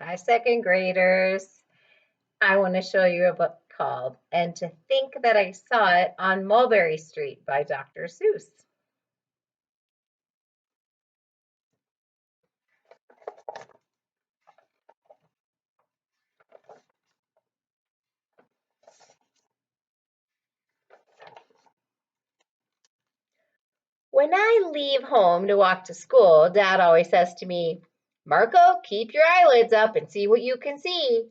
Hi, second graders. I want to show you a book called And to Think That I Saw It on Mulberry Street by Dr. Seuss. When I leave home to walk to school, Dad always says to me, Marco, keep your eyelids up and see what you can see.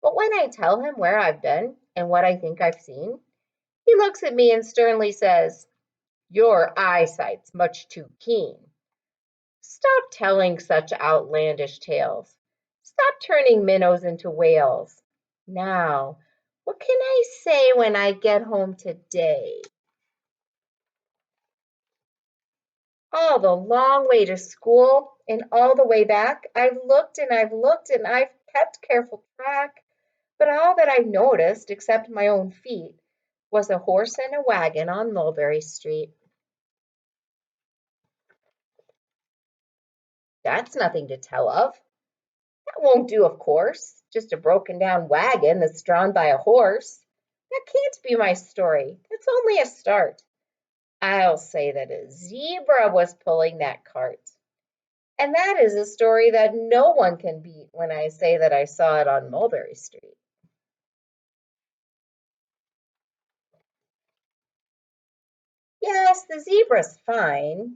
But when I tell him where I've been and what I think I've seen, he looks at me and sternly says, Your eyesight's much too keen. Stop telling such outlandish tales. Stop turning minnows into whales. Now, what can I say when I get home today? All the long way to school and all the way back, I've looked and I've kept careful track, but all that I've noticed, except my own feet, was a horse and a wagon on Mulberry Street. That's nothing to tell of. That won't do, of course. Just a broken down wagon that's drawn by a horse. That can't be my story. That's only a start. I'll say that a zebra was pulling that cart. And that is a story that no one can beat when I say that I saw it on Mulberry Street. Yes, the zebra's fine,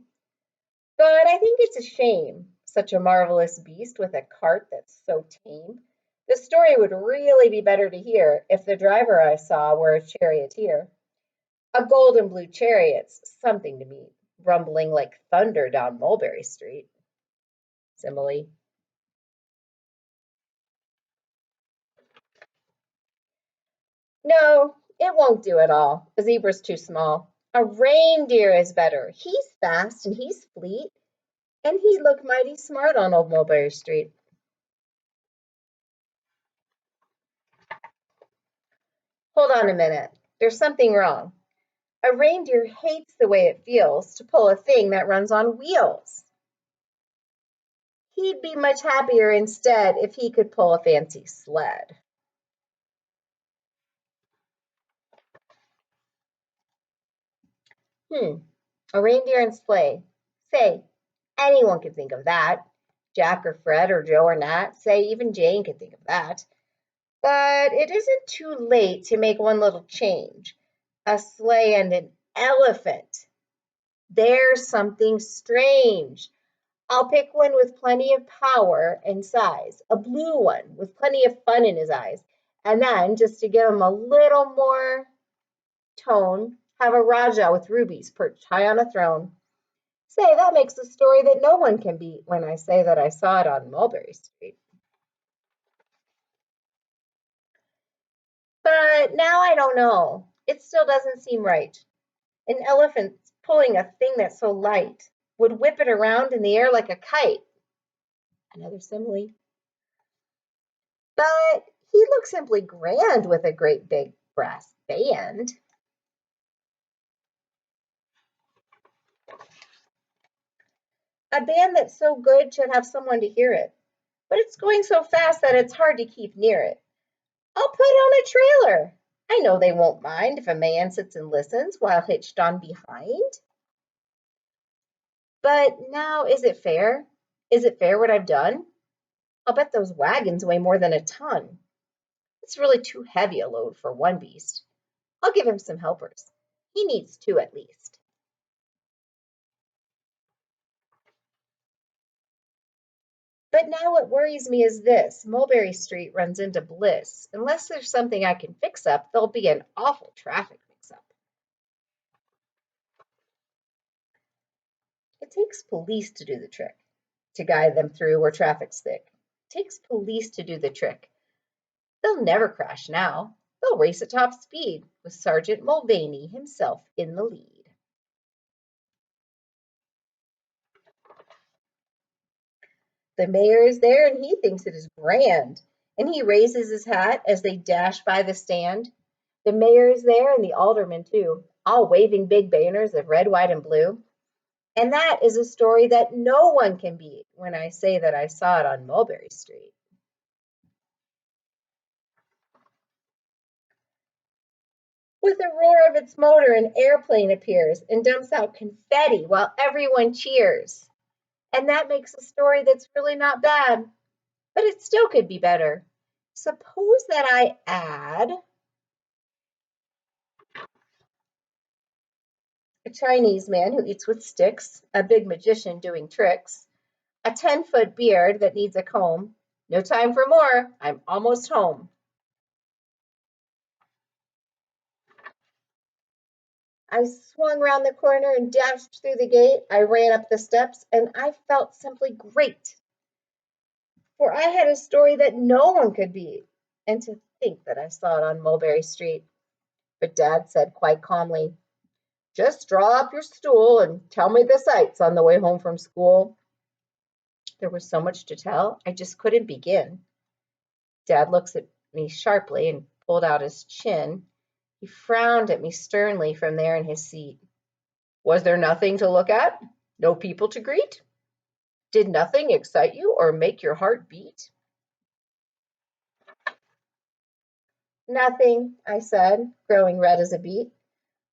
but I think it's a shame. Such a marvelous beast with a cart that's so tame. The story would really be better to hear if the driver I saw were a charioteer. A gold and blue chariot's something to meet, rumbling like thunder down Mulberry Street. Simile. No, it won't do at all. A zebra's too small. A reindeer is better. He's fast and he's fleet, and he'd look mighty smart on old Mulberry Street. Hold on a minute. There's something wrong. A reindeer hates the way it feels to pull a thing that runs on wheels. He'd be much happier instead if he could pull a fancy sled. Hmm, a reindeer and sleigh. Say, anyone could think of that. Jack or Fred or Joe or Nat. Say, even Jane could think of that. But it isn't too late to make one little change. A sleigh and an elephant. There's something strange. I'll pick one with plenty of power and size, a blue one with plenty of fun in his eyes. And then, just to give him a little more tone, have a Raja with rubies perched high on a throne. Say, that makes a story that no one can beat when I say that I saw it on Mulberry Street. But now I don't know. It still doesn't seem right. An elephant pulling a thing that's so light would whip it around in the air like a kite. Another simile. But he looks simply grand with a great big brass band. A band that's so good should have someone to hear it. But it's going so fast that it's hard to keep near it. I'll put on a trailer. I know they won't mind if a man sits and listens while hitched on behind. But now, is it fair? Is it fair what I've done? I'll bet those wagons weigh more than a ton. It's really too heavy a load for one beast. I'll give him some helpers. He needs two at least. But now what worries me is this: Mulberry Street runs into Bliss. Unless there's something I can fix up, there'll be an awful traffic mix up. It takes police to do the trick, to guide them through where traffic's thick. It takes police to do the trick. They'll never crash now. They'll race at top speed with Sergeant Mulvaney himself in the lead. The mayor is there and he thinks it is grand, and he raises his hat as they dash by the stand. The mayor is there and the aldermen too, all waving big banners of red, white, and blue. And that is a story that no one can beat when I say that I saw it on Mulberry Street. With a roar of its motor, an airplane appears and dumps out confetti while everyone cheers. And that makes a story that's really not bad, but it still could be better. Suppose that I add a Chinese man who eats with sticks, a big magician doing tricks, a 10-foot beard that needs a comb. No time for more, I'm almost home. I swung round the corner and dashed through the gate. I ran up the steps, and I felt simply great, for I had a story that no one could beat. And to think that I saw it on Mulberry Street. But Dad said quite calmly, "Just draw up your stool and tell me the sights on the way home from school." There was so much to tell, I just couldn't begin. Dad looks at me sharply and pulled out his chin. He frowned at me sternly from there in his seat. Was there nothing to look at? No people to greet? Did nothing excite you or make your heart beat? Nothing, I said, growing red as a beet,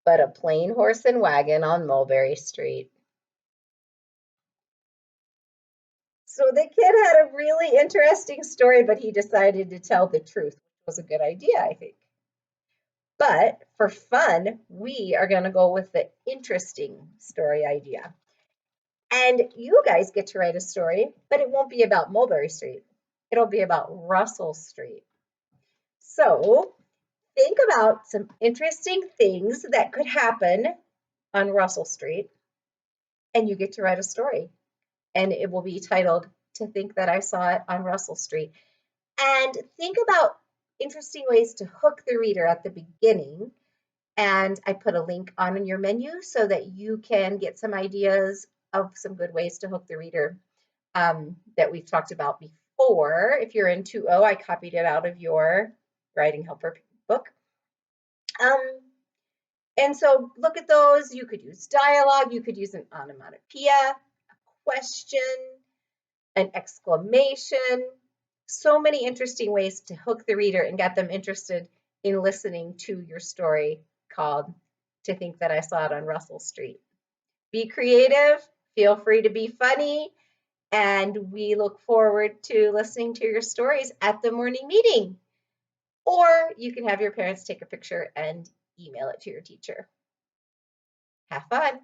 but a plain horse and wagon on Mulberry Street. So the kid had a really interesting story, but he decided to tell the truth, which was a good idea, I think. But for fun, we are going to go with the interesting story idea. And you guys get to write a story, but it won't be about Mulberry Street. It'll be about Russell Street. So think about some interesting things that could happen on Russell Street, and you get to write a story. And it will be titled To Think That I Saw It on Russell Street. And think about interesting ways to hook the reader at the beginning. And I put a link on your menu so that you can get some ideas of some good ways to hook the reader that we've talked about before. If you're in 2.0, I copied it out of your Writing Helper book. And so look at those. You could use dialogue. You could use an onomatopoeia, a question, an exclamation. So many interesting ways to hook the reader and get them interested in listening to your story called To Think That I Saw It on Russell Street. Be creative, feel free to be funny, and we look forward to listening to your stories at the morning meeting. Or you can have your parents take a picture and email it to your teacher. Have fun.